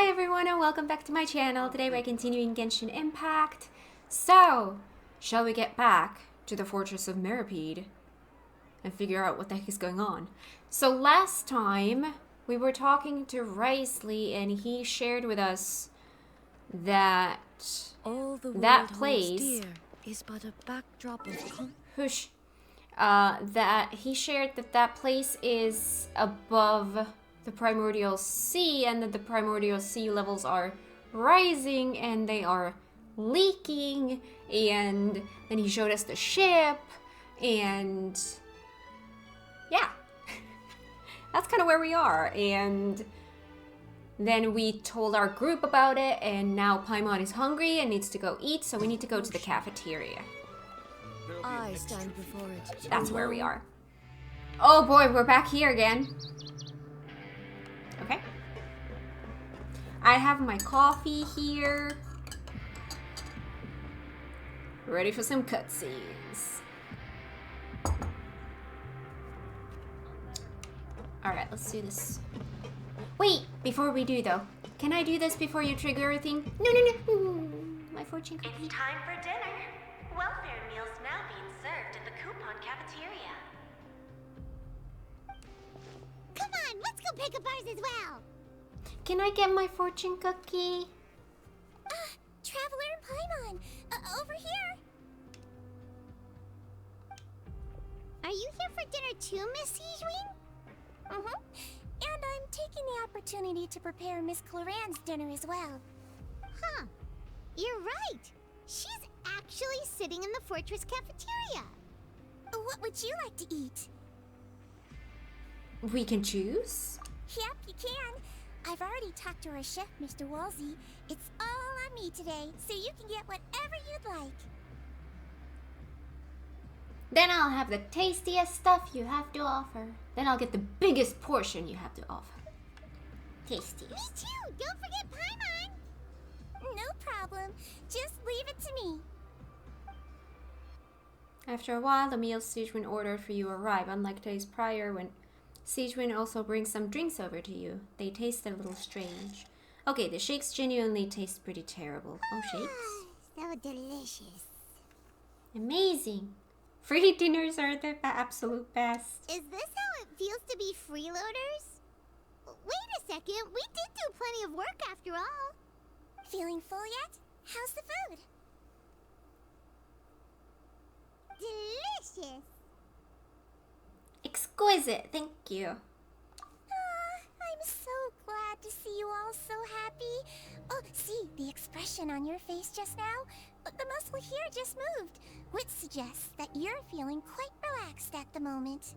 everyone and welcome back to my channel. Today we're continuing Genshin Impact. So, shall we get back to the Fortress of Meripede and figure out what the heck is going on? So last time we were talking to Risley and he shared with us that that place is but a backdrop of that he shared that place is above the primordial sea and that the primordial sea levels are rising and they are leaking, and then he showed us the ship, and yeah, that's kind of where we are. And then we told our group about it, and now Paimon is hungry and needs to go eat, so we need to go to the cafeteria. I stand before it. That's where we are. Oh boy, we're back here again. Okay. I have my coffee here. Ready for some cutscenes. Alright, let's do this. Wait, before we do though, can I do this before you trigger everything? No. My fortune cookie. It's time for dinner. Welfare meals now being served in the coupon cafeteria. Come on, let's go pick up ours as well. Can I get my fortune cookie? Traveler and Paimon, over here. Are you here for dinner too, Miss Sijwin? And I'm taking the opportunity to prepare Miss Cloran's dinner as well. Huh, you're right. She's actually sitting in the fortress cafeteria. What would you like to eat? We can choose? Yep, you can. I've already talked to our chef, Mr. Wolsey. It's all on me today, so you can get whatever you'd like. Then I'll have the tastiest stuff you have to offer. Then I'll get the biggest portion you have to offer. Tastiest. Me too! Don't forget Paimon! No problem. Just leave it to me. After a while, the meals Sijwin ordered for you arrive, unlike days prior when Sijwin also brings some drinks over to you. They taste a little strange. Okay, the shakes genuinely taste pretty terrible. Oh, shakes? So delicious. Amazing. Free dinners are the absolute best. Is this how it feels to be freeloaders? Wait a second, we did do plenty of work after all. Feeling full yet? How's the food? Delicious. Exquisite, thank you. I'm so glad to see you all so happy. Oh, see, the expression on your face just now? The muscle here just moved, which suggests that you're feeling quite relaxed at the moment.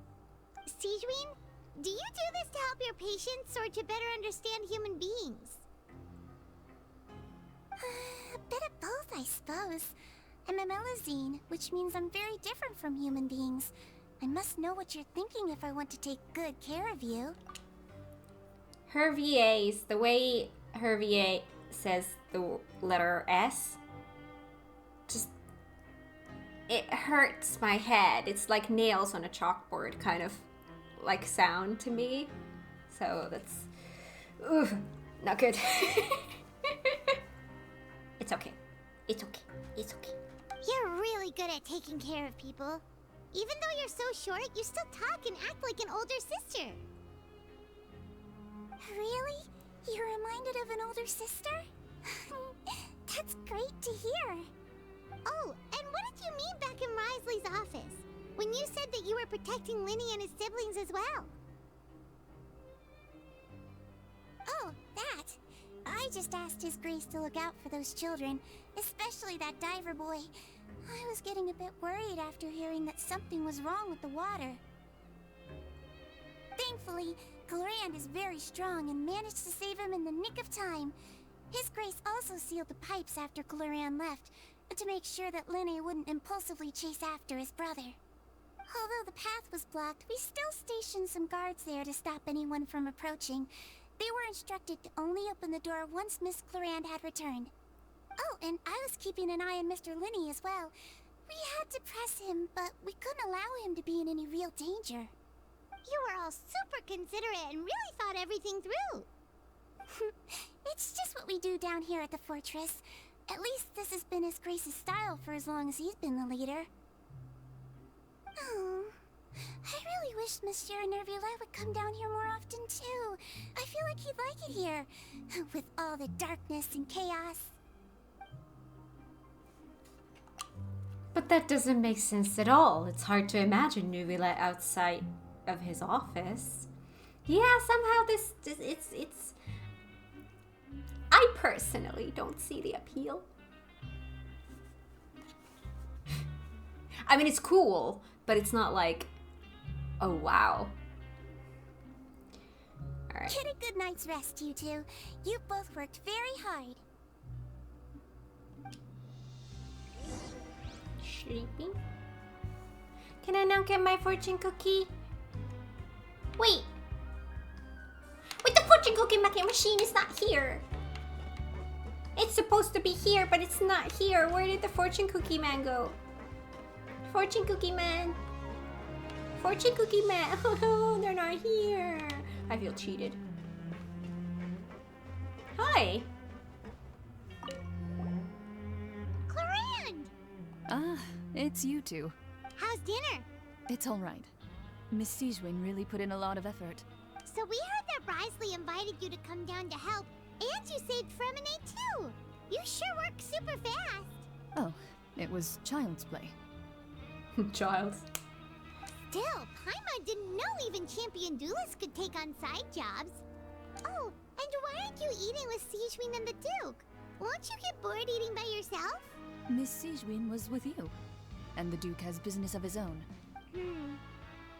Sijwin, do you do this to help your patients or to better understand human beings? A bit of both, I suppose. I'm a Melazine, which means I'm very different from human beings. I must know what you're thinking if I want to take good care of you. Her VAs, the way her VA says the letter S, just, it hurts my head. It's like nails on a chalkboard kind of like sound to me. So that's, not good. It's okay. It's okay. It's okay. You're really good at taking care of people. Even though you're so short, you still talk and act like an older sister. Really? You're reminded of an older sister? That's great to hear. Oh, and what did you mean back in Risley's office? When you said that you were protecting Linny and his siblings as well? Oh, that. I just asked His Grace to look out for those children, especially that diver boy. I was getting a bit worried after hearing that something was wrong with the water. Thankfully, Cloran is very strong and managed to save him in the nick of time. His Grace also sealed the pipes after Cloran left, to make sure that Linny wouldn't impulsively chase after his brother. Although the path was blocked, we still stationed some guards there to stop anyone from approaching. They were instructed to only open the door once Miss Cloran had returned. Oh, and I was keeping an eye on Mr. Linny as well. We had to press him, but we couldn't allow him to be in any real danger. You were all super considerate and really thought everything through. It's just do down here at the fortress. At least this has been his Grace's style for as long as he's been the leader. Oh, I really wish Monsieur Neuvillette would come down here more often too. I feel like he'd like it here, with all the darkness and chaos. But that doesn't make sense at all. It's hard to imagine Neuvillette outside of his office. Yeah, somehow it's... I personally don't see the appeal. I mean, it's cool, but it's not like, oh wow. Alright. Get a good night's rest, you two. You both worked very hard. Sleeping? Can I now get my fortune cookie? Wait! Wait, the fortune cookie making machine is not here! It's supposed to be here, but it's not here. Where did the fortune cookie man go? Fortune cookie man! Fortune cookie man! Oh, they're not here! I feel cheated. Hi! Clorinde! Ah, it's you two. How's dinner? It's all right. Miss Sigewin really put in a lot of effort. So we heard that Risley invited you to come down to help, and you saved Fremine too! You sure work super fast! Oh, it was child's play. Child. Still, Paimon didn't know even champion duelists could take on side jobs. Oh, and why aren't you eating with Sigewin and the Duke? Won't you get bored eating by yourself? Miss Sigewin was with you, and the Duke has business of his own.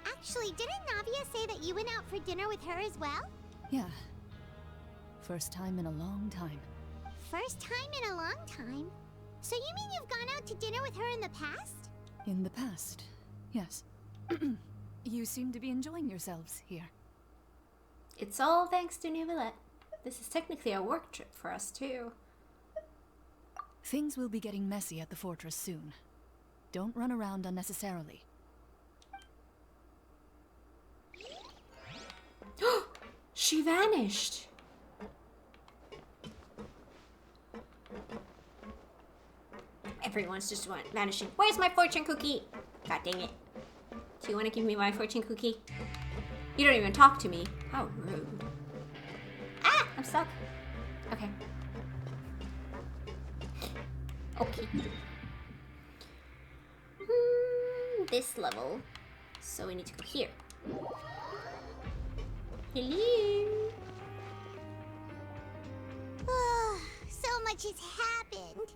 Actually, didn't Navia say that you went out for dinner with her as well? Yeah. First time in a long time. First time in a long time? So you mean you've gone out to dinner with her in the past? In the past, yes. You seem to be enjoying yourselves here. It's all thanks to Neuvillette. This is technically a work trip for us too. Things will be getting messy at the fortress soon. Don't run around unnecessarily. She vanished! Everyone's just vanishing. Where's my fortune cookie? God dang it. Do you want to give me my fortune cookie? You don't even talk to me. How rude. Ah! I'm stuck. Okay. Okay. This level. So we need to go here. Hello. So much has happened.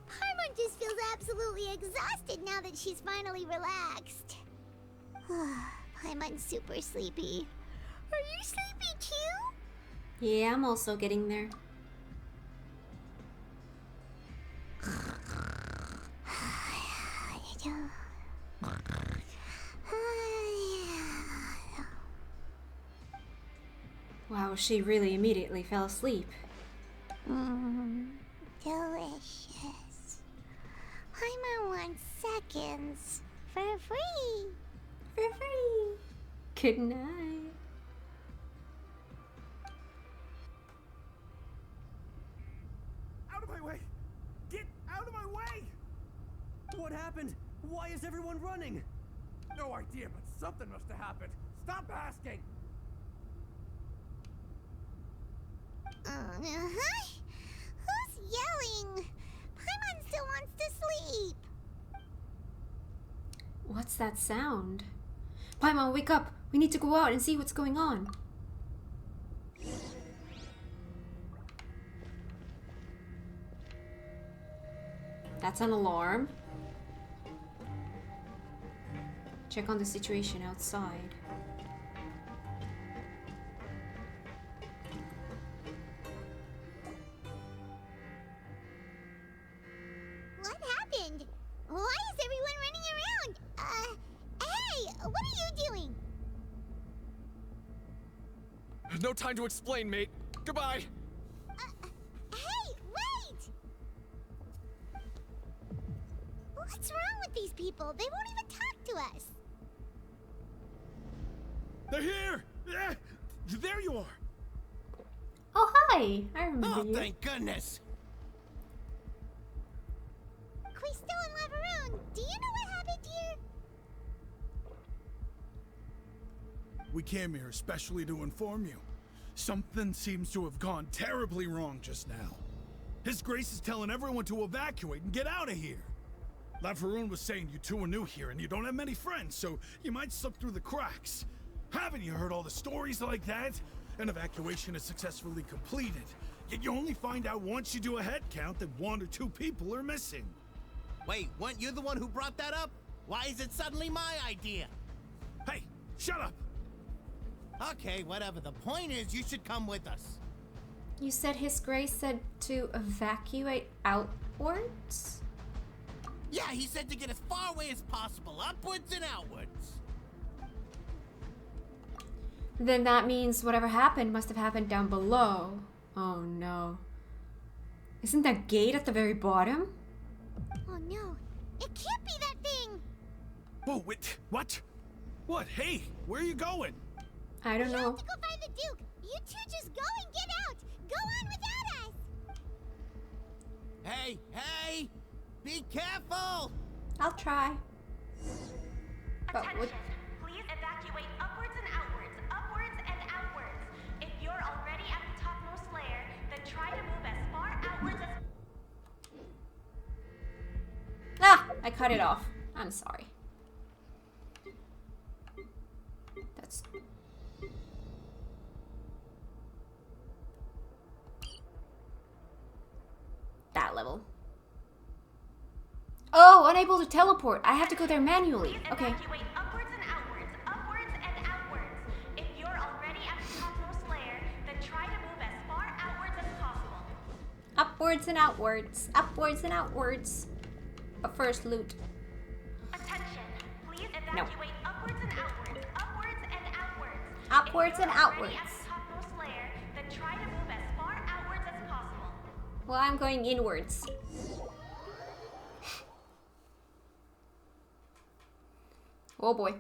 Paimon just feels absolutely exhausted now that she's finally relaxed. Paimon's super sleepy. Are you sleepy too? Yeah, I'm also getting there. Wow, she really immediately fell asleep. Delicious. Paimon wants seconds for free. For free. Good night. Out of my way! Get out of my way! What happened? Why is everyone running? No idea, but something must have happened. Stop asking! Who's yelling? Paimon still wants to sleep. What's that sound? Paimon, wake up! We need to go out and see what's going on. That's an alarm. Check on the situation outside. What happened? Why is everyone running around? Hey, what are you doing? No time to explain, mate. Goodbye! Hey, wait! What's wrong with these people? They won't even talk to us. They're here! There you are! Oh, hi! I remember Oh, you. thank goodness. Quisto and Lavaroon, do you know what happened here? We came here especially to inform you. Something seems to have gone terribly wrong just now. His Grace is telling everyone to evacuate and get out of here. Lavaroon was saying you two are new here and you don't have many friends, so you might slip through the cracks. Haven't you heard all the stories like that? An evacuation is successfully completed, yet you only find out once you do a head count that 1 or 2 people are missing. Wait, weren't you the one who brought that up? Why is it suddenly my idea? Hey, shut up! Okay, whatever. The point is, you should come with us. You said His Grace said to evacuate outwards? Yeah, he said to get as far away as possible, upwards and outwards. Then that means whatever happened must have happened down below. Oh no. Isn't that gate at the very bottom? Oh no, it can't be that thing! Whoa, wait, what? What? Hey, where are you going? I don't We know. have to go find the Duke! You two just go and get out! Go on without us! Hey, hey! Be careful! I'll try. But what? Attention. Please evacuate upwards and outwards. Upwards and outwards. If you're already at the topmost layer, then try to move as far outwards as... Ah! I cut it off. I'm sorry. That's... that level. Oh, unable to teleport. I have to go there manually. Please Okay. evacuate upwards and outwards. Upwards and outwards. If you're already at the topmost layer, then try to move as far outwards as possible. Upwards and outwards. Upwards and outwards. But first, loot. Attention. Please evacuate upwards and outwards. Upwards and outwards. Upwards If you're and already outwards. at the topmost layer, then try to move as far outwards as possible. Well, I'm going inwards. Oh boy.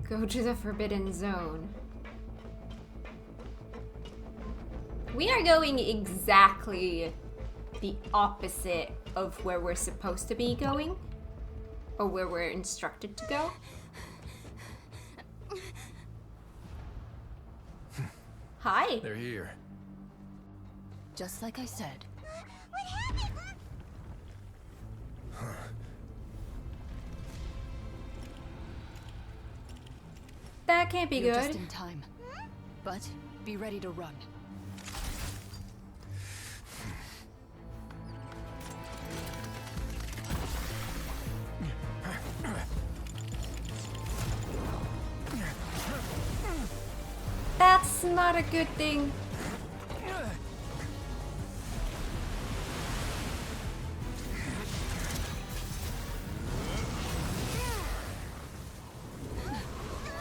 Go to the Forbidden Zone. We are going exactly the opposite of where we're supposed to be going. Or where we're instructed to go. Hi. They're here. Just like I said. What happened? That can't be You're good. just in time. But be ready to run. That's not a good thing.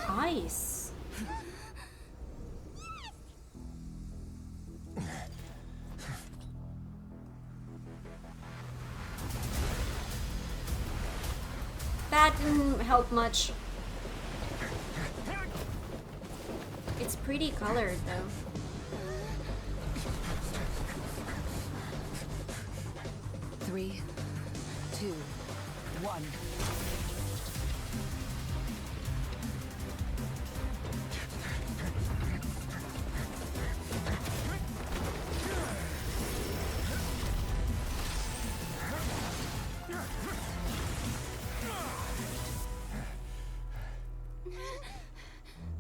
Nice. That didn't help much. It's pretty colored though. Three, two, one.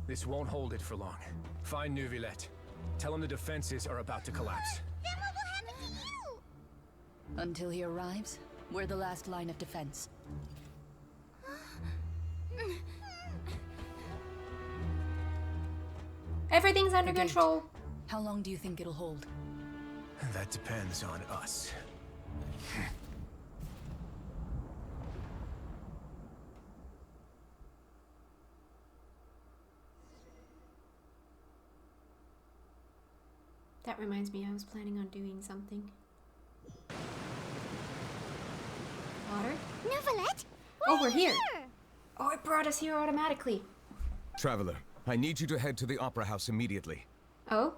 This won't hold it for long. Find Neuvillette. Tell him the defenses are about to collapse. Then what will happen to you? Until he arrives, we're the last line of defense. Everything's under The gate. control. How long do you think it'll hold? That depends on us. That reminds me, I was planning on doing something. Water? Neuvillette? Oh, we're here. Oh, it brought us here automatically. Traveler, I need you to head to the Opera House immediately. Oh?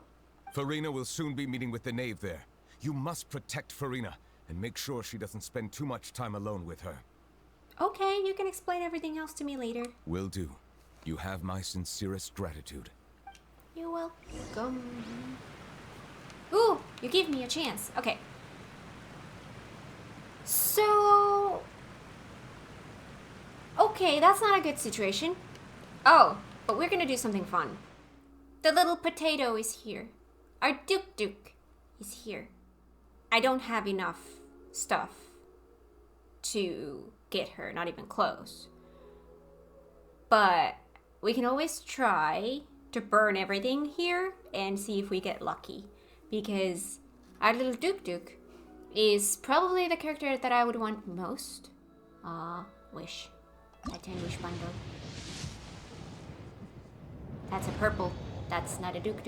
Farina will soon be meeting with the knave there. You must protect Farina and make sure she doesn't spend too much time alone with her. Okay, you can explain everything else to me later. Will do. You have my sincerest gratitude. You're welcome. Ooh, you give me a chance. Okay. So... Okay, that's not a good situation. Oh, but we're gonna do something fun. The little potato is here. Our Duke is here. I don't have enough stuff to get her, not even close. But we can always try to burn everything here and see if we get lucky. Because our little Duke is probably the character that I would want most. Wish. A 10 wish bundle. That's a purple. That's not a Duke.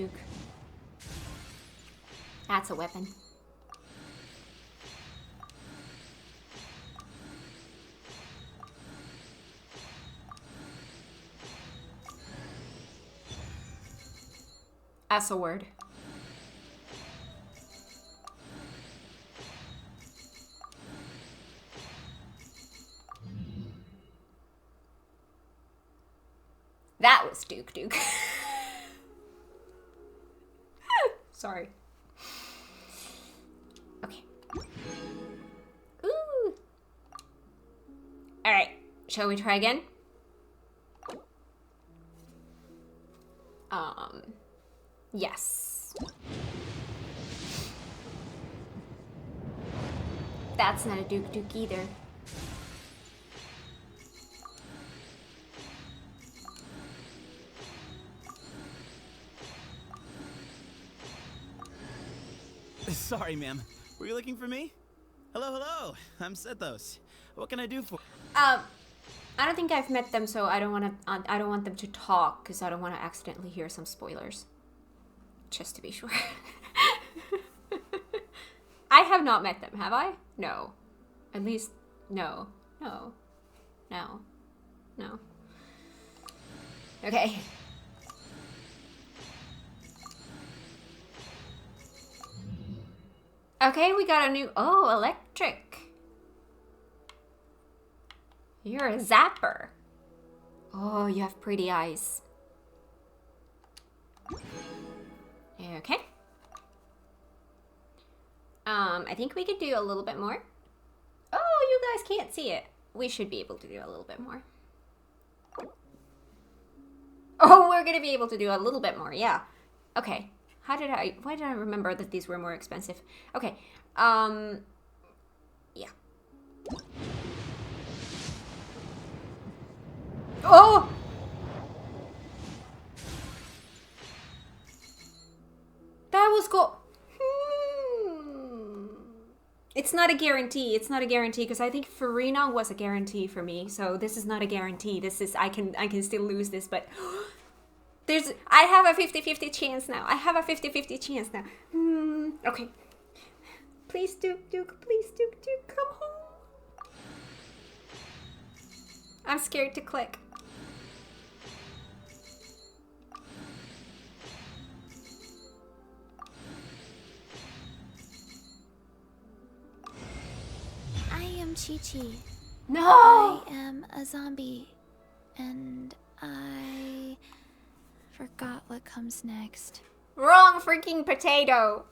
That's a weapon. That's a word. That was Duke. Sorry. Okay. Ooh. Alright. Shall we try again? Yes. That's not a Duke either. Sorry, ma'am. Were you looking for me? Hello. I'm Sethos. What can I do for? I don't think I've met them, so I don't want them to talk because I don't want to accidentally hear some spoilers. Just to be sure. I have not met them, have I? No. At least, no. Okay. Okay, we got a new... Oh, electric. You're a zapper. Oh, you have pretty eyes. Okay. I think we could do a little bit more. Oh, you guys can't see it. We should be able to do a little bit more. Oh, we're gonna be able to do a little bit more, yeah. Okay. Why did I remember that these were more expensive? Okay. Yeah. Oh! That was cool. It's not a guarantee. It's not a guarantee because I think Farina was a guarantee for me. So this is not a guarantee. This is I can still lose this, but I have a 50-50 chance now. I have a 50-50 chance now. Okay. Please, Duke, please, Duke, come home. I'm scared to click. I am Chi-Chi. No! I am a zombie. And I forgot what comes next. Wrong freaking potato.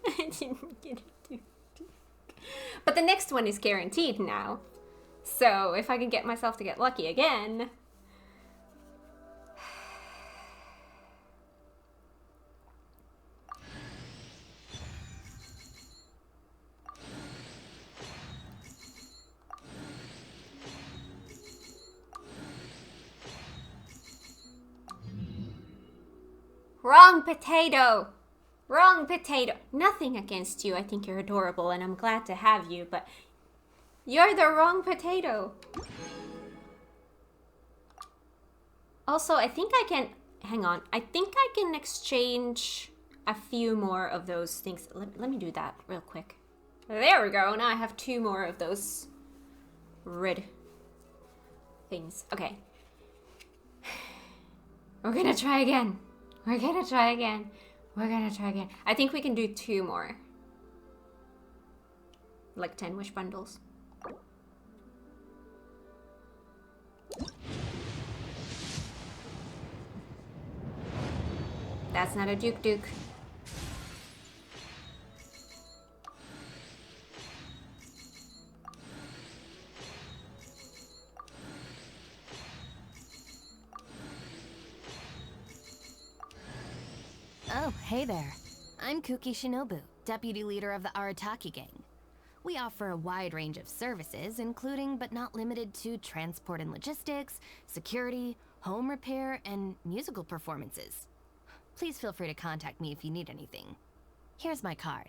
I didn't get it. But the next one is guaranteed now. So if I can get myself to get lucky again. Wrong potato! Wrong potato! Nothing against you. I think you're adorable and I'm glad to have you, but you're the wrong potato. Also, I think I can... Hang on. I think I can exchange a few more of those things. Let me do that real quick. There we go. Now I have 2 more of those red things. Okay. We're gonna try again. We're gonna try again. We're gonna try again. I think we can do 2 more. Like 10 wish bundles. That's not a Duke. Oh, hey there. I'm Kuki Shinobu, deputy leader of the Arataki gang. We offer a wide range of services, including but not limited to transport and logistics, security, home repair, and musical performances. Please feel free to contact me if you need anything. Here's my card.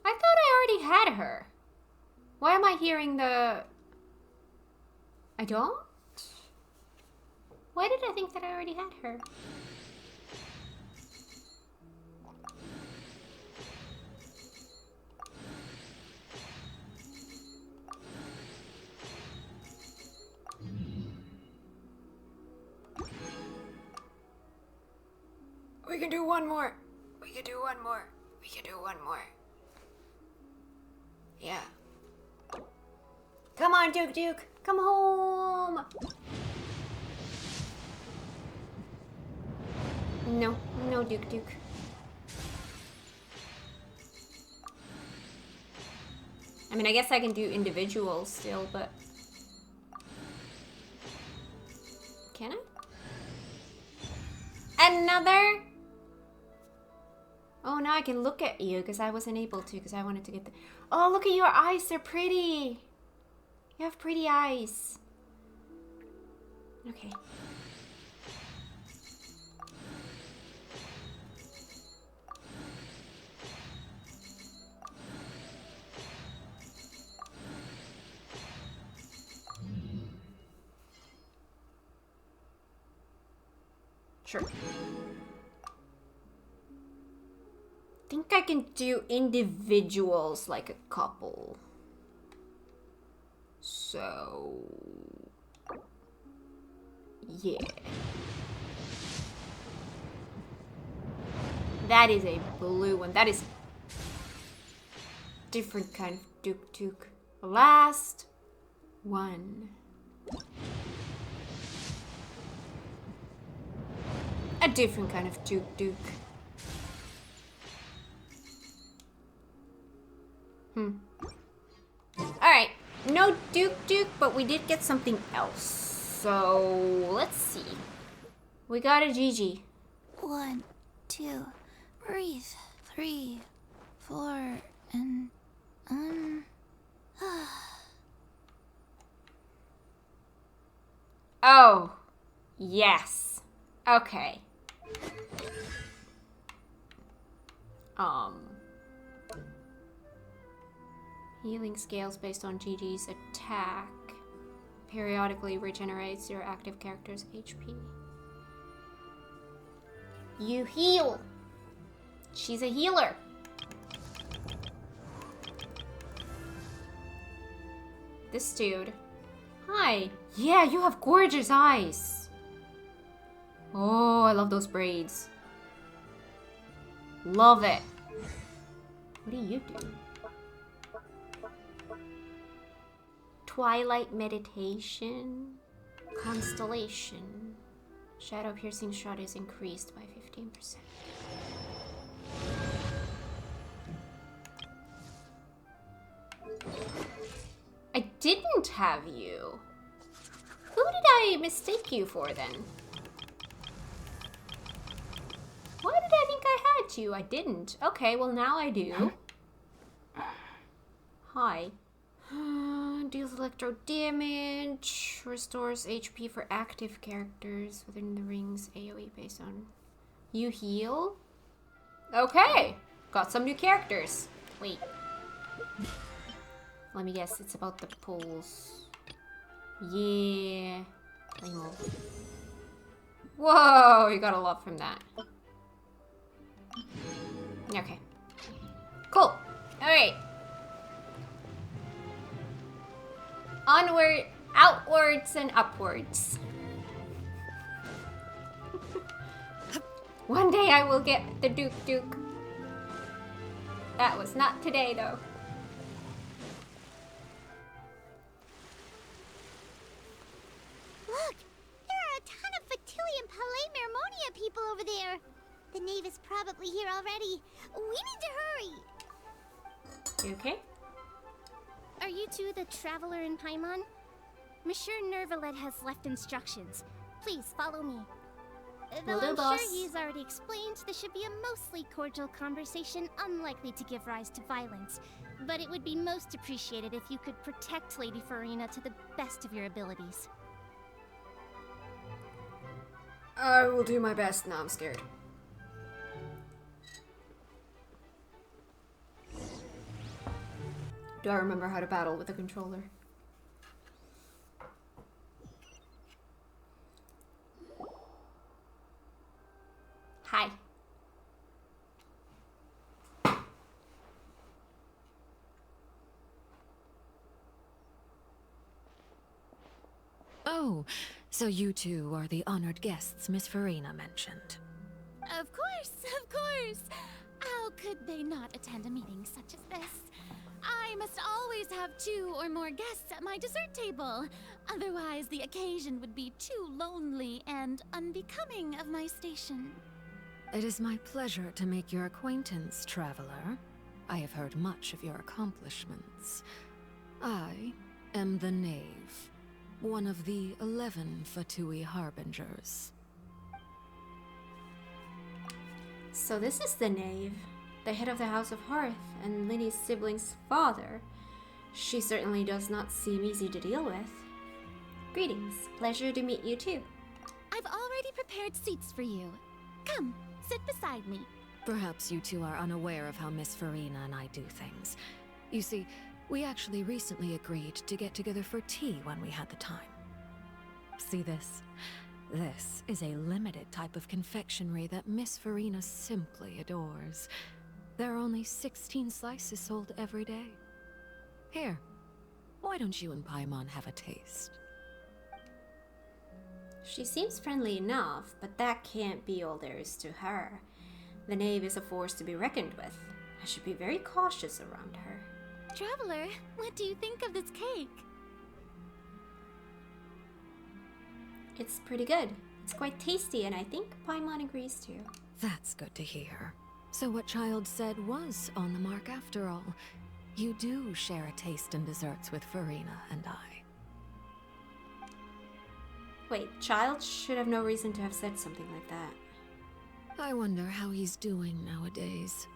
I thought I already had her. Why am I hearing the... I don't? Why did I think that I already had her? We can do one more. We can do one more. We can do one more. Yeah. Come on, Duke. Come home. No, Duke. I mean, I guess I can do individuals still, but... Can I? Another? Oh, now I can look at you because I wasn't able to because I wanted to get the... Oh, look at your eyes. They're pretty. You have pretty eyes. Okay. Sure. Think I can do individuals like a couple. So... yeah. That is a blue one. That is different kind of Duke. Last one. A different kind of Duke. Alright, no Duke, but we did get something else. So, let's see. We got a GG. 1, 2, breathe. 3, 4, and Oh, yes. Okay. Healing scales based on GG's attack. Periodically regenerates your active character's HP. You heal. She's a healer. This dude. Hi. Yeah, you have gorgeous eyes. Oh, I love those braids. Love it. What do you do? Twilight meditation. Constellation. Shadow piercing shot is increased by 15%. I didn't have you. Who did I mistake you for then? Why did I think I had you? I didn't. Okay, well now I do. Hi. Deals electro damage. Restores HP for active characters within the ring's AoE based on... You heal? Okay. Got some new characters. Wait. Let me guess, it's about the pulls. Yeah. Whoa, you got a lot from that. Okay. Cool. Alright. Onward Outwards and upwards. One day I will get the Duke. That was not today, though. Look! There are a ton of Fatui and Palais Mermonia people over there. The Knave is probably here already. We need to hurry. You okay? Are you two the Traveler in Paimon? Monsieur Neuvillette has left instructions. Please follow me. Though Will do, I'm boss. sure he's already explained, this should be a mostly cordial conversation, unlikely to give rise to violence. But it would be most appreciated if you could protect Lady Farina to the best of your abilities. I will do my best. Now I'm scared. Do I remember how to battle with the controller? Hi. Oh, so you two are the honored guests Miss Farina mentioned. Of course, of course. How could they not attend a meeting such as this? I must always have 2 or more guests at my dessert table. Otherwise, the occasion would be too lonely and unbecoming of my station. It is my pleasure to make your acquaintance, traveler. I have heard much of your accomplishments. I am the Knave, one of the 11 Fatui Harbingers. So this is the Knave, the head of the House of Hearth and Linny's sibling's father. She certainly does not seem easy to deal with. Greetings. Pleasure to meet you too. I've already prepared seats for you. Come, sit beside me. Perhaps you two are unaware of how Miss Farina and I do things. You see, we actually recently agreed to get together for tea when we had the time. See this? This is a limited type of confectionery that Miss Farina simply adores. There are only 16 slices sold every day. Here, why don't you and Paimon have a taste? She seems friendly enough, but that can't be all there is to her. The Knave is a force to be reckoned with. I should be very cautious around her. Traveler, what do you think of this cake? It's pretty good. It's quite tasty, and I think Paimon agrees too. That's good to hear. So what Child said was on the mark after all. You do share a taste in desserts with Farina and I. Wait, Child should have no reason to have said something like that. I wonder how he's doing nowadays.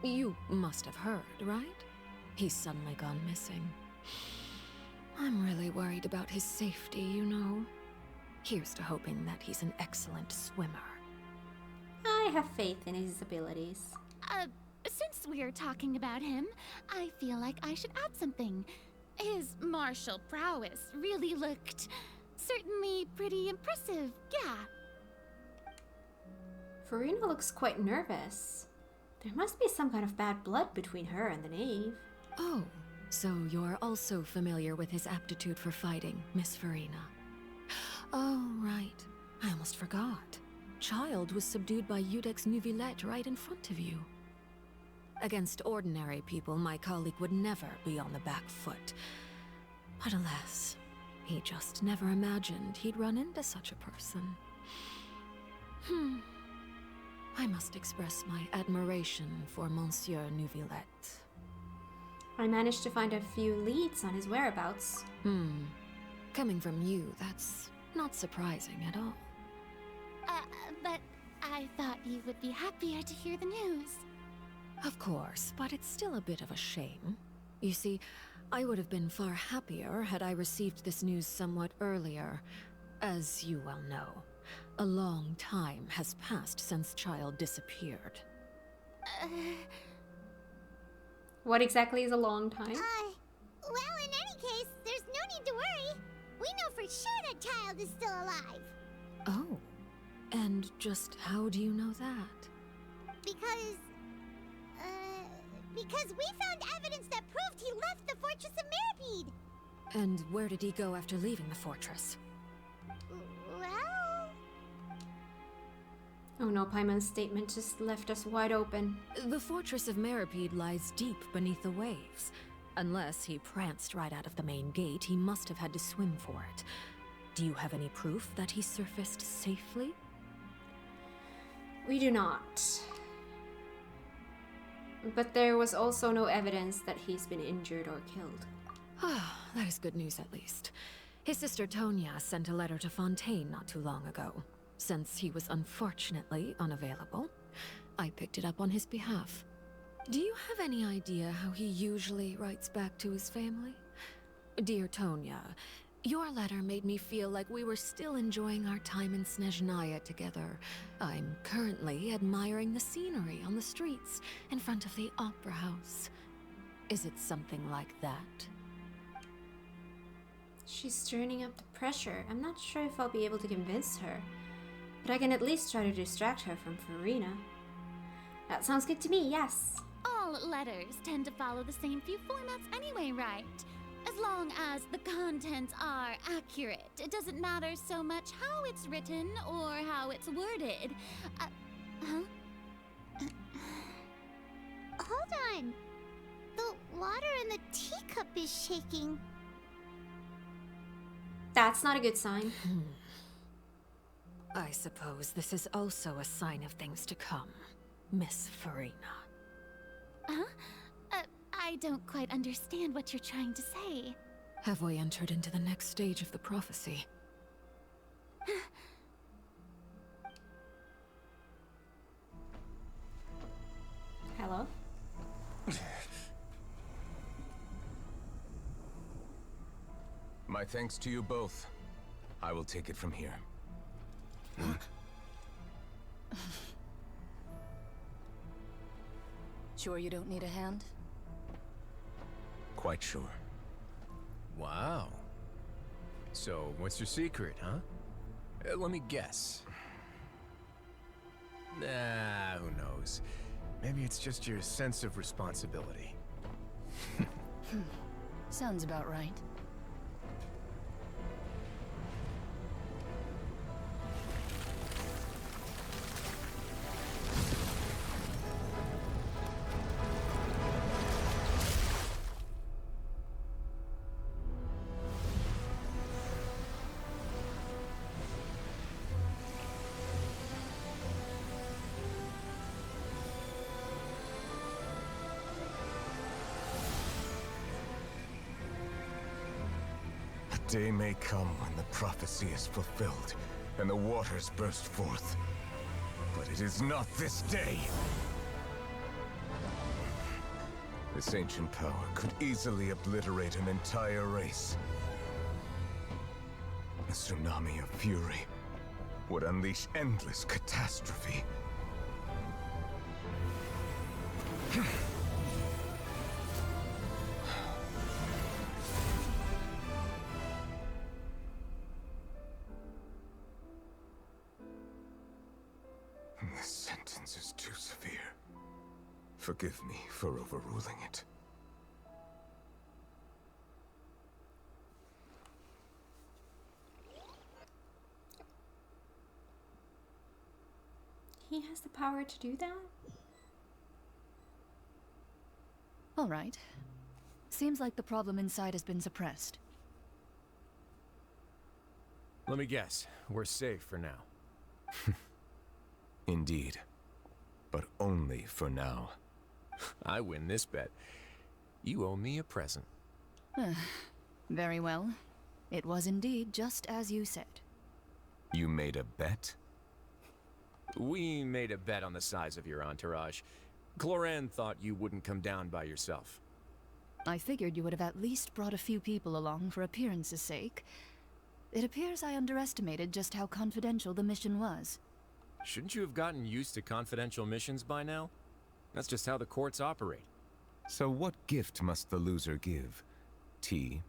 You must have heard, right? He's suddenly gone missing. I'm really worried about his safety, you know. Here's to hoping that he's an excellent swimmer. I have faith in his abilities. Since we're talking about him, I feel like I should add something. His martial prowess really looked certainly pretty impressive, yeah. Farina looks quite nervous. There must be some kind of bad blood between her and the Knave. Oh, so you're also familiar with his aptitude for fighting, Miss Farina. Oh, right. I almost forgot. Child was subdued by Udex Neuvillette right in front of you. Against ordinary people, my colleague would never be on the back foot. But alas, he just never imagined he'd run into such a person. I must express my admiration for Monsieur Neuvillette. I managed to find a few leads on his whereabouts. Coming from you, that's not surprising at all. But I thought you would be happier to hear the news. Of course, but it's still a bit of a shame. You see, I would have been far happier had I received this news somewhat earlier. As you well know, a long time has passed since Child disappeared. What exactly is a long time? Well, in any case, there's no need to worry. We know for sure that Child is still alive. Oh, and just how do you know that? Because we found evidence that proved he left the Fortress of Mirapede. And where did he go after leaving the fortress? Well... Oh no, Paimon's statement just left us wide open. The fortress of Meripede lies deep beneath the waves. Unless he pranced right out of the main gate, he must have had to swim for it. Do you have any proof that he surfaced safely? We do not. But there was also no evidence that he's been injured or killed. Ah, that is good news at least. His sister Tonya sent a letter to Fontaine not too long ago. Since he was unfortunately unavailable, I picked it up on his behalf. Do you have any idea how he usually writes back to his family? Dear Tonya, your letter made me feel like we were still enjoying our time in Snezhnaya together. I'm currently admiring the scenery on the streets in front of the Opera House. Is it something like that? She's turning up the pressure. I'm not sure if I'll be able to convince her. But I can at least try to distract her from Farina. That sounds good to me, yes. All letters tend to follow the same few formats anyway, right? As long as the contents are accurate, it doesn't matter so much how it's written or how it's worded. Hold on. The water in the teacup is shaking. That's not a good sign. I suppose this is also a sign of things to come, Miss Farina. Huh? I don't quite understand what you're trying to say. Have we entered into the next stage of the prophecy? Hello? My thanks to you both. I will take it from here. Sure you don't need a hand? Quite sure. Wow. So, what's your secret, huh? Let me guess. Nah, who knows? Maybe it's just your sense of responsibility. Sounds about right. A day may come when the prophecy is fulfilled, and the waters burst forth. But it is not this day! This ancient power could easily obliterate an entire race. A tsunami of fury would unleash endless catastrophe. This sentence is too severe. Forgive me for overruling it. He has the power to do that? All right. Seems like the problem inside has been suppressed. Let me guess. We're safe for now. Indeed. But only for now. I win this bet. You owe me a present. Very well. It was indeed just as you said. You made a bet? We made a bet on the size of your entourage. Cloran thought you wouldn't come down by yourself. I figured you would have at least brought a few people along for appearance's sake. It appears I underestimated just how confidential the mission was. Shouldn't you have gotten used to confidential missions by now? That's just how the courts operate. So what gift must the loser give? Tea?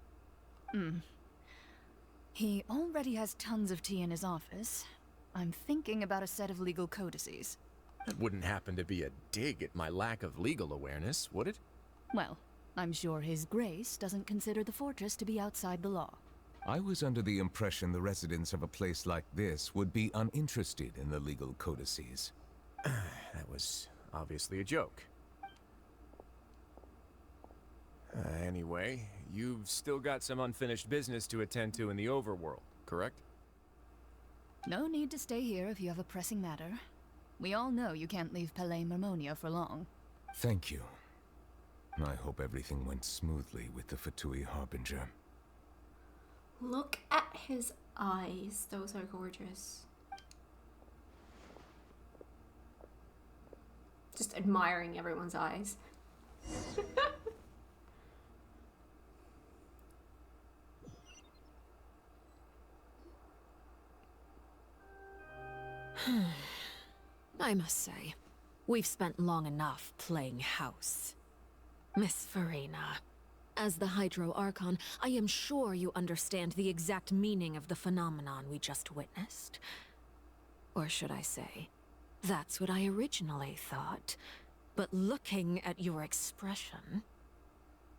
He already has tons of tea in his office. I'm thinking about a set of legal codices. That wouldn't happen to be a dig at my lack of legal awareness, would it? Well, I'm sure His Grace doesn't consider the fortress to be outside the law. I was under the impression the residents of a place like this would be uninterested in the legal codices. That was obviously a joke. Anyway, you've still got some unfinished business to attend to in the overworld, correct? No need to stay here if you have a pressing matter. We all know you can't leave Palais Mermonia for long. Thank you. I hope everything went smoothly with the Fatui Harbinger. Look at his eyes. Those are gorgeous. Just admiring everyone's eyes. I must say, we've spent long enough playing house. Miss Farina, as the Hydro Archon, I am sure you understand the exact meaning of the phenomenon we just witnessed. Or should I say, that's what I originally thought. But looking at your expression,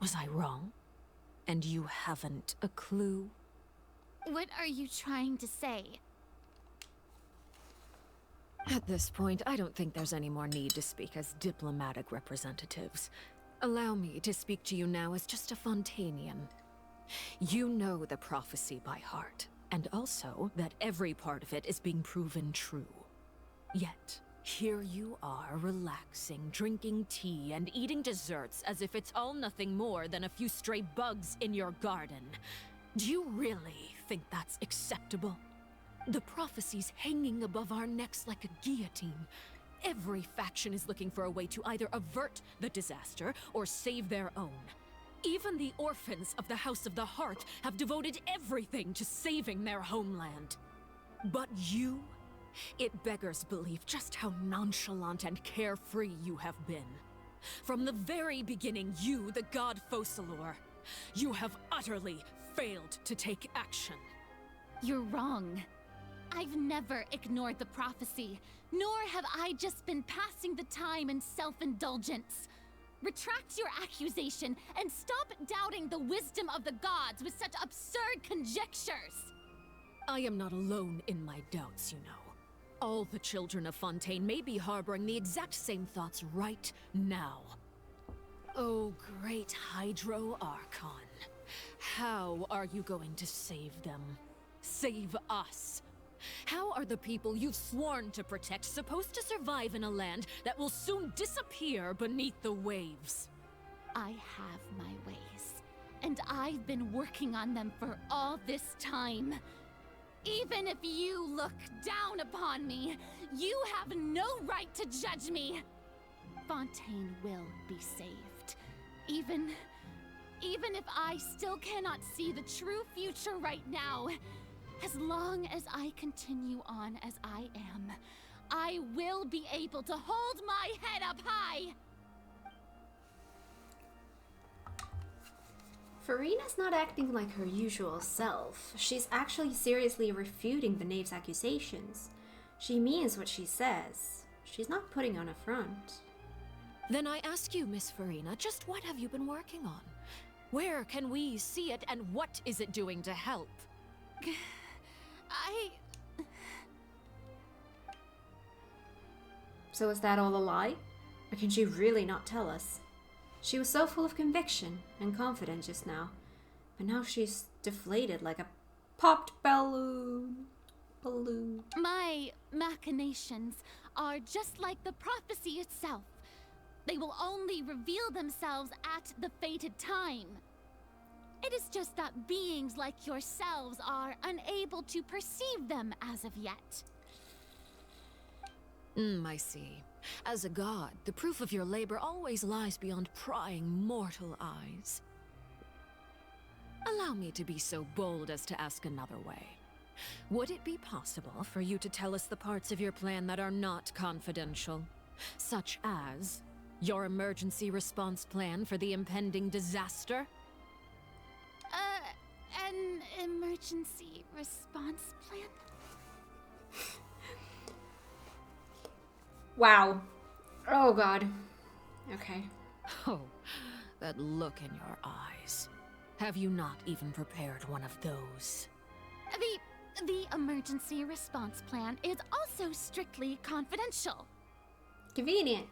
was I wrong? And you haven't a clue? What are you trying to say? At this point, I don't think there's any more need to speak as diplomatic representatives. Allow me to speak to you now as just a Fontanian. You know the prophecy by heart, and also that every part of it is being proven true. Yet, here you are relaxing, drinking tea, and eating desserts as if it's all nothing more than a few stray bugs in your garden. Do you really think that's acceptable? The prophecy's hanging above our necks like a guillotine. Every faction is looking for a way to either avert the disaster or save their own. Even the orphans of the House of the Heart have devoted everything to saving their homeland. But you? It beggars belief just how nonchalant and carefree you have been. From the very beginning, you, the god Focalor, you have utterly failed to take action. You're wrong. I've never ignored the prophecy, nor have I just been passing the time in self-indulgence. Retract your accusation and stop doubting the wisdom of the gods with such absurd conjectures! I am not alone in my doubts, you know. All the children of Fontaine may be harboring the exact same thoughts right now. Oh, great Hydro Archon. How are you going to save them? Save us? How are the people you've sworn to protect supposed to survive in a land that will soon disappear beneath the waves? I have my ways, and I've been working on them for all this time. Even if you look down upon me, you have no right to judge me. Fontaine will be saved. Even if I still cannot see the true future right now, as long as I continue on as I am, I will be able to hold my head up high! Farina's not acting like her usual self. She's actually seriously refuting the knave's accusations. She means what she says. She's not putting on a front. Then I ask you, Miss Farina, just what have you been working on? Where can we see it, and what is it doing to help? So is that all a lie? Or can she really not tell us? She was so full of conviction and confident just now, but now she's deflated like a popped balloon. My machinations are just like the prophecy itself. They will only reveal themselves at the fated time. It is just that beings like yourselves are unable to perceive them as of yet. I see. As a god, the proof of your labor always lies beyond prying mortal eyes. Allow me to be so bold as to ask another way. Would it be possible for you to tell us the parts of your plan that are not confidential? Such as your emergency response plan for the impending disaster? An emergency response plan? Wow. Oh god. Okay. Oh, that look in your eyes. Have you not even prepared one of those? The emergency response plan is also strictly confidential. Convenient.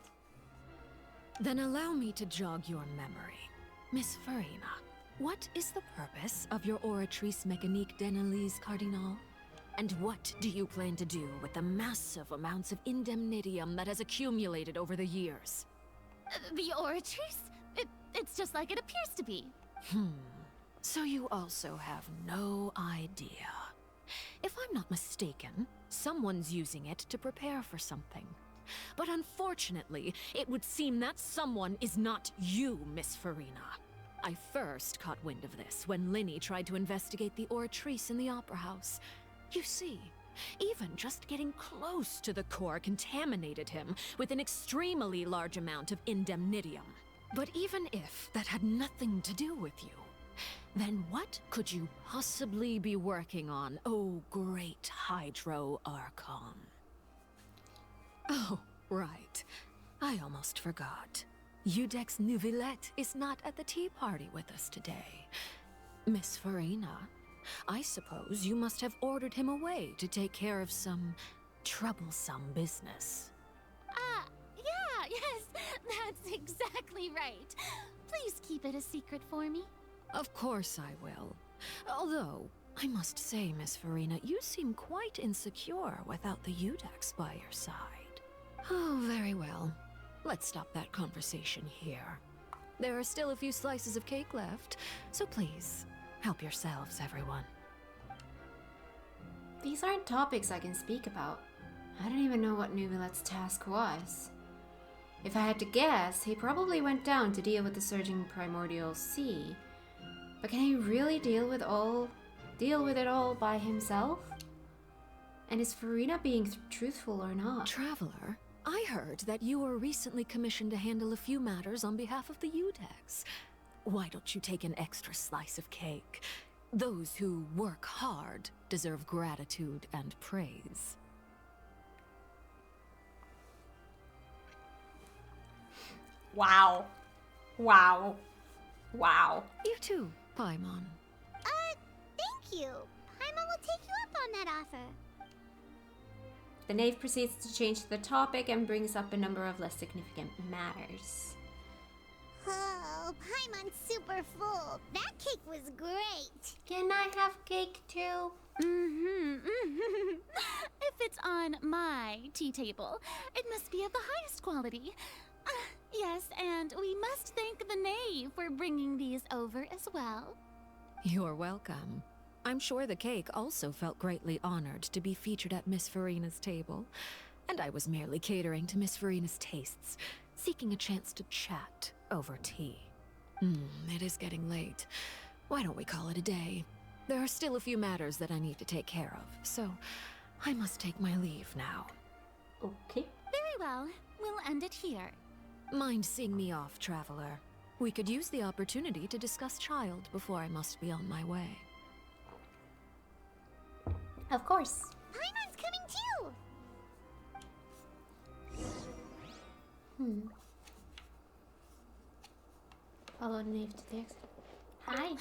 Then allow me to jog your memory. Miss Farina, what is the purpose of your Oratrice Mécanique d'Analyse Cardinal? And what do you plan to do with the massive amounts of indemnitium that has accumulated over the years? The Oratrice? It's just like it appears to be. So you also have no idea. If I'm not mistaken, someone's using it to prepare for something. But unfortunately, it would seem that someone is not you, Miss Farina. I first caught wind of this when Linny tried to investigate the Oratrice in the Opera House. You see, even just getting close to the core contaminated him with an extremely large amount of indemnitium. But even if that had nothing to do with you, then what could you possibly be working on, oh great Hydro Archon? Oh, right. I almost forgot. Udex Neuvillette is not at the tea party with us today. Miss Farina, I suppose you must have ordered him away to take care of some troublesome business. Yeah, yes, that's exactly right. Please keep it a secret for me. Of course I will. Although, I must say, Miss Farina, you seem quite insecure without the Udex by your side. Oh, very well. Let's stop that conversation here. There are still a few slices of cake left, so please, help yourselves, everyone. These aren't topics I can speak about. I don't even know what Neuvillette's task was. If I had to guess, he probably went down to deal with the surging primordial sea. But can he really deal with it all by himself? And is Farina being truthful or not? Traveler, I heard that you were recently commissioned to handle a few matters on behalf of the Udex. Why don't you take an extra slice of cake? Those who work hard deserve gratitude and praise. Wow. Wow. Wow. You too, Paimon. Thank you. Paimon will take you up on that offer. The knave proceeds to change the topic and brings up a number of less significant matters. Oh, Paimon's super full. That cake was great. Can I have cake too? If it's on my tea table, it must be of the highest quality. Yes, and we must thank the knave for bringing these over as well. You're welcome. I'm sure the cake also felt greatly honored to be featured at Miss Farina's table, and I was merely catering to Miss Farina's tastes, seeking a chance to chat over tea. It is getting late. Why don't we call it a day? There are still a few matters that I need to take care of, so I must take my leave now. Okay. Very well. We'll end it here. Mind seeing me off, Traveler? We could use the opportunity to discuss Child before I must be on my way. Of course. Paimon's coming too. Follow the knave to the exit. Hi.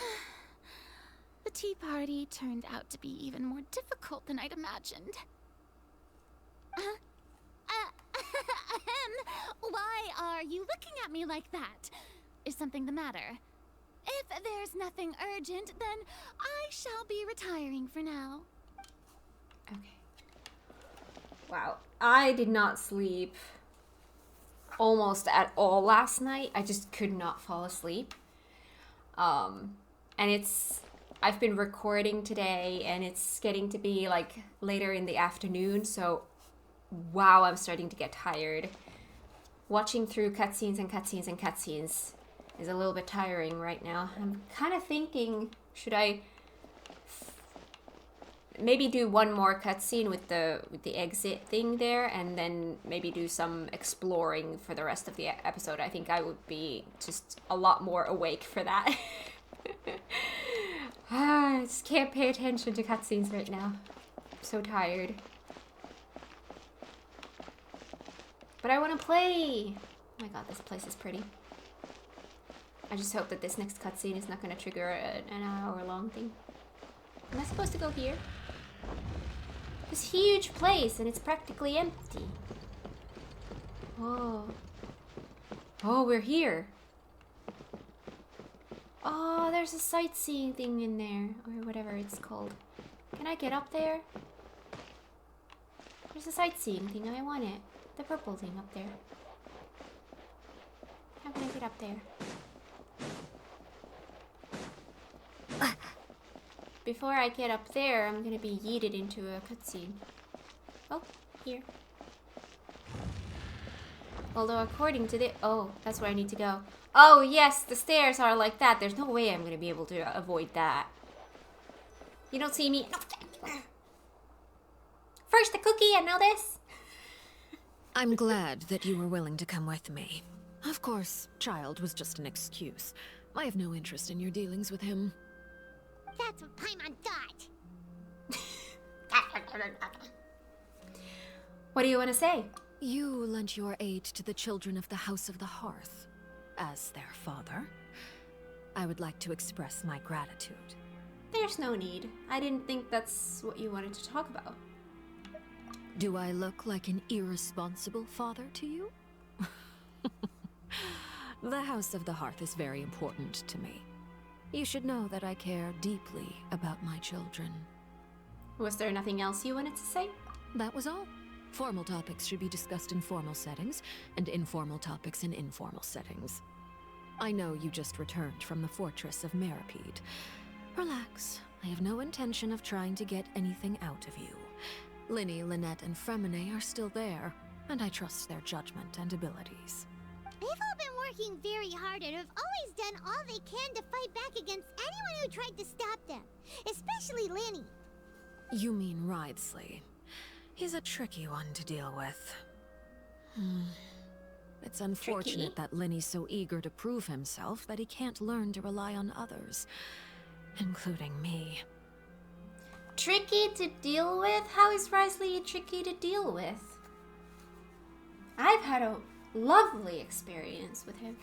The tea party turned out to be even more difficult than I'd imagined. Why are you looking at me like that? Is something the matter? If there's nothing urgent, then I shall be retiring for now. Okay. Wow. I did not sleep almost at all last night. I just could not fall asleep. And I've been recording today and it's getting to be like later in the afternoon, so wow, I'm starting to get tired. Watching through cutscenes and cutscenes and cutscenes is a little bit tiring right now. I'm kind of thinking, should I maybe do one more cutscene with the exit thing there, and then maybe do some exploring for the rest of the episode? I think I would be just a lot more awake for that. I just can't pay attention to cutscenes right now. I'm so tired. But I want to play! Oh my god, this place is pretty. I just hope that this next cutscene is not going to trigger an hour-long thing. Am I supposed to go here? This huge place, and it's practically empty. Oh. Oh, we're here. Oh, there's a sightseeing thing in there, or whatever it's called. Can I get up there? There's a sightseeing thing, I want it. The purple thing up there. How can I get up there? Before I get up there, I'm gonna be yeeted into a cutscene. Oh, here. Although according to the... Oh, that's where I need to go. Oh, yes, the stairs are like that. There's no way I'm gonna be able to avoid that. You don't see me... First the cookie and now this. I'm glad that you were willing to come with me. Of course, child was just an excuse. I have no interest in your dealings with him. That's what Paimon thought. What do you want to say? You lent your aid to the children of the House of the Hearth. As their father, I would like to express my gratitude. There's no need. I didn't think that's what you wanted to talk about. Do I look like an irresponsible father to you? The House of the Hearth is very important to me. You should know that I care deeply about my children. Was there nothing else you wanted to say? That was all. Formal topics should be discussed in formal settings, and informal topics in informal settings. I know you just returned from the fortress of Meripede. Relax. I have no intention of trying to get anything out of you. Linny, Lynette, and Fremine are still there, and I trust their judgment and abilities. They've all been working very hard and have always done all they can to fight back against anyone who tried to stop them. Especially Linny. You mean Wriothesley. He's a tricky one to deal with. It's unfortunate that Linny's so eager to prove himself that he can't learn to rely on others, including me. Tricky to deal with? How is Wriothesley tricky to deal with? I've had a lovely experience with him.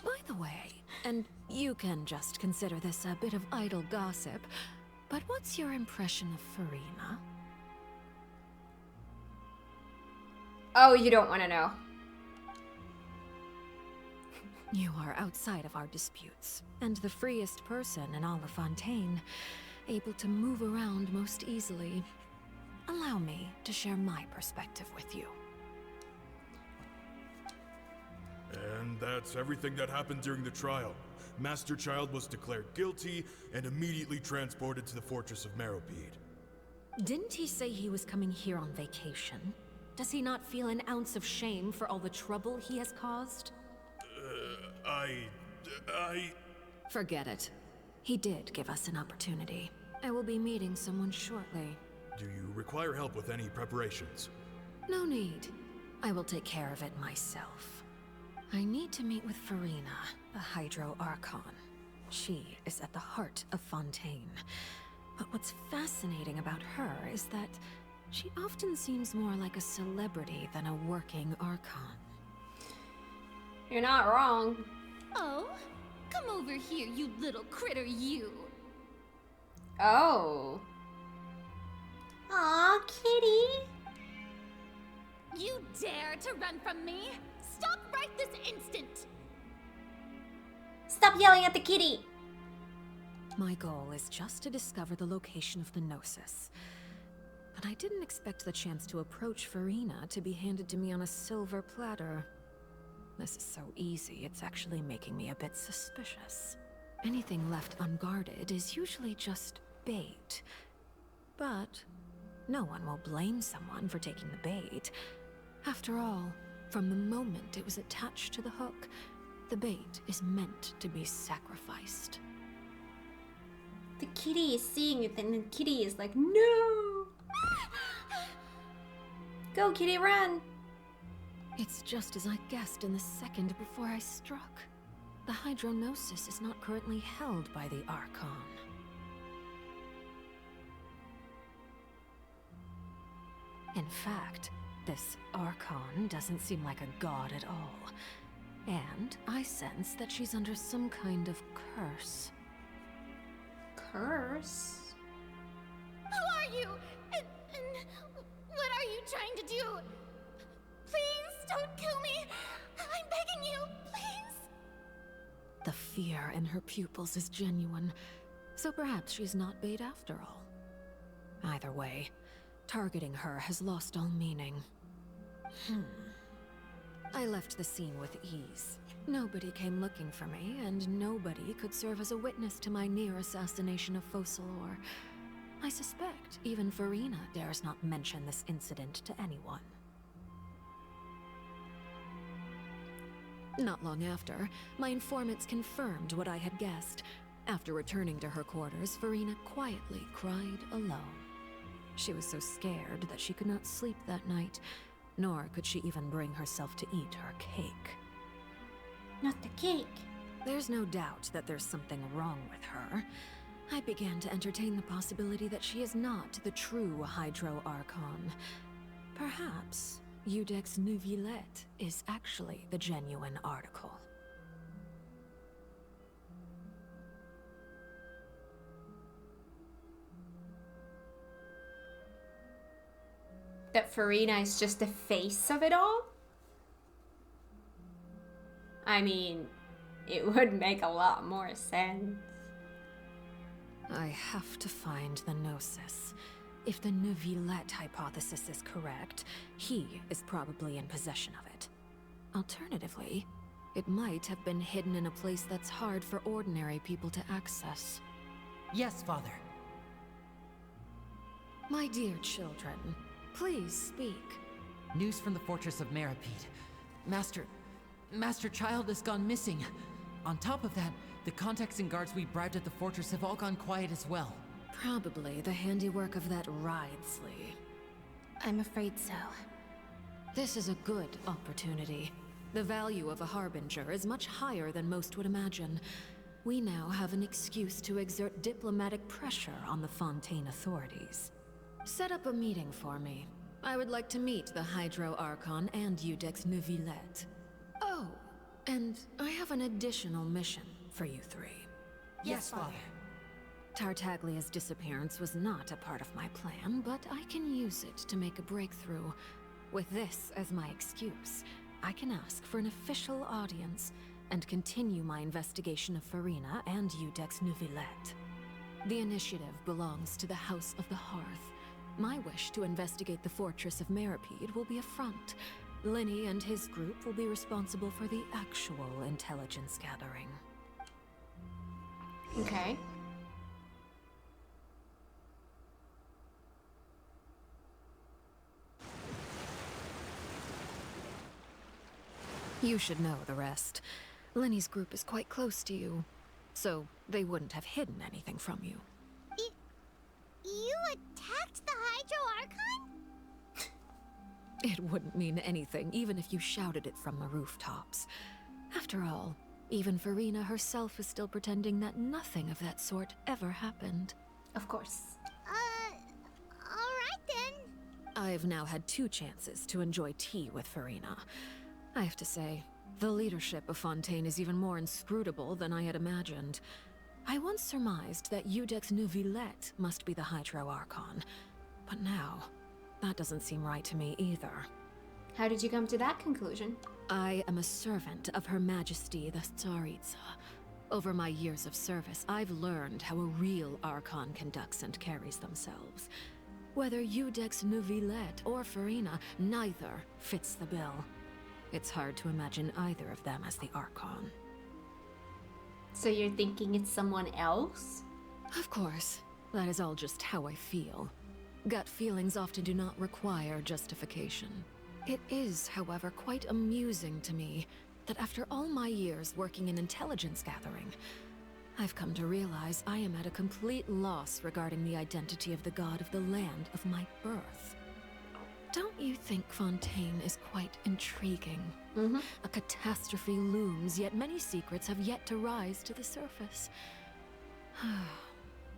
By the way, and you can just consider this a bit of idle gossip, but what's your impression of Furina? Oh, you don't want to know. You are outside of our disputes, and the freest person in all of Fontaine, able to move around most easily. Allow me to share my perspective with you. And that's everything that happened during the trial. Master Child was declared guilty and immediately transported to the Fortress of Meripede. Didn't he say he was coming here on vacation? Does he not feel an ounce of shame for all the trouble he has caused? Forget it. He did give us an opportunity. I will be meeting someone shortly. Do you require help with any preparations? No need. I will take care of it myself. I need to meet with Furina, the Hydro Archon. She is at the heart of Fontaine. But what's fascinating about her is that she often seems more like a celebrity than a working Archon. You're not wrong. Oh, come over here, you little critter, you. Oh. Aw, kitty. You dare to run from me? Stop right this instant! Stop yelling at the kitty! My goal is just to discover the location of the Gnosis. But I didn't expect the chance to approach Furina to be handed to me on a silver platter. This is so easy, it's actually making me a bit suspicious. Anything left unguarded is usually just bait. But no one will blame someone for taking the bait. After all, from the moment it was attached to the hook, the bait is meant to be sacrificed. The kitty is seeing it, and the kitty is like, no! Go, kitty, run! It's just as I guessed in the second before I struck. The Hydronosis is not currently held by the Archon. In fact, this Archon doesn't seem like a god at all. And I sense that she's under some kind of curse. Curse? Who are you? And what are you trying to do? Please don't kill me. I'm begging you, please. The fear in her pupils is genuine, so perhaps she's not bait after all. Either way, targeting her has lost all meaning. I left the scene with ease. Nobody came looking for me, and nobody could serve as a witness to my near assassination of Focalor. I suspect even Farina dares not mention this incident to anyone. Not long after, my informants confirmed what I had guessed. After returning to her quarters, Farina quietly cried alone. She was so scared that she could not sleep that night, nor could she even bring herself to eat her cake. Not the cake. There's no doubt that there's something wrong with her. I began to entertain the possibility that she is not the true Hydro Archon. Perhaps Iudex Neuvillette is actually the genuine article. That Farina is just the face of it all? I mean, it would make a lot more sense. I have to find the Gnosis. If the Neuvillette hypothesis is correct, he is probably in possession of it. Alternatively, it might have been hidden in a place that's hard for ordinary people to access. Yes, Father. My dear children, please speak. News from the fortress of Meripede. Master Child has gone missing. On top of that, the contacts and guards we bribed at the fortress have all gone quiet as well. Probably the handiwork of that Ridesley. I'm afraid so. This is a good opportunity. The value of a Harbinger is much higher than most would imagine. We now have an excuse to exert diplomatic pressure on the Fontaine authorities. Set up a meeting for me. I would like to meet the Hydro Archon and Iudex Neuvillette. Oh, and I have an additional mission for you three. Yes, Father. Tartaglia's disappearance was not a part of my plan, but I can use it to make a breakthrough. With this as my excuse, I can ask for an official audience and continue my investigation of Farina and Iudex Neuvillette. The initiative belongs to the House of the Hearth. My wish to investigate the fortress of Meripede will be a front. Lenny and his group will be responsible for the actual intelligence gathering. Okay. You should know the rest. Lenny's group is quite close to you, so they wouldn't have hidden anything from you. You attacked the Hydro Archon? It wouldn't mean anything, even if you shouted it from the rooftops. After all, even Farina herself is still pretending that nothing of that sort ever happened. Of course. Alright then. I've now had 2 chances to enjoy tea with Farina. I have to say, the leadership of Fontaine is even more inscrutable than I had imagined. I once surmised that Iudex Neuvillette must be the Hydro Archon, but now, that doesn't seem right to me either. How did you come to that conclusion? I am a servant of Her Majesty the Tsaritsa. Over my years of service, I've learned how a real Archon conducts and carries themselves. Whether Iudex Neuvillette or Farina, neither fits the bill. It's hard to imagine either of them as the Archon. So you're thinking it's someone else? Of course. That is all just how I feel. Gut feelings often do not require justification. It is, however, quite amusing to me that after all my years working in intelligence gathering, I've come to realize I am at a complete loss regarding the identity of the god of the land of my birth. Don't you think Fontaine is quite intriguing? Mm-hmm. A catastrophe looms, yet many secrets have yet to rise to the surface.